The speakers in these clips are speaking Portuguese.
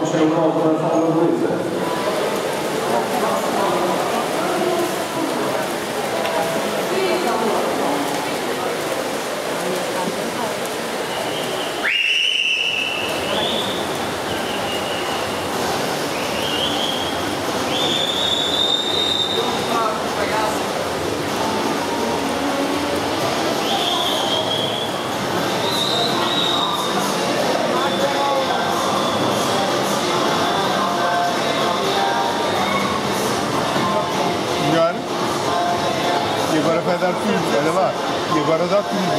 cheio novo para a Fábio Luísa. E agora vai dar tudo, olha lá. E agora dá tudo,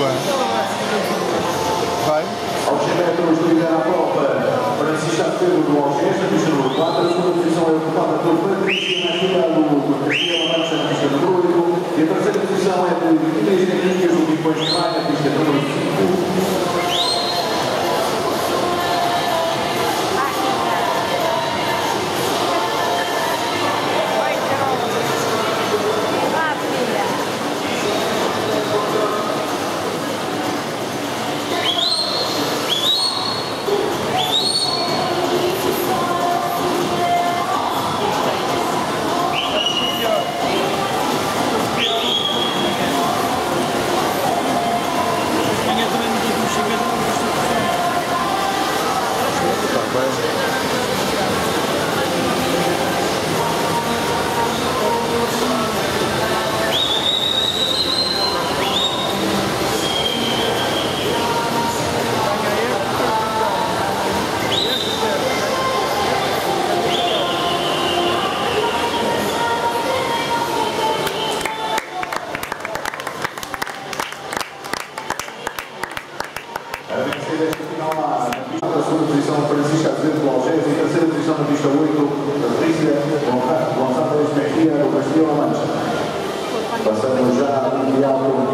vai. Aos 100 metros de ligar à prova, Francisco Pedro do Algés, na pista número 4, a segunda posição é ocupada por Patrícia Nascimento do Castelo-Amarante, na pista número 8, e a terceira posição é de Inês Henriques, do Pipões de Maia, na pista número 5. Desta final na segunda posição, Francisco Azevedo do Algés, e terceira posição na pista 8, Patrícia Gonçalves Mejia do Castelo-Amarante. Passamos já ao Mundial.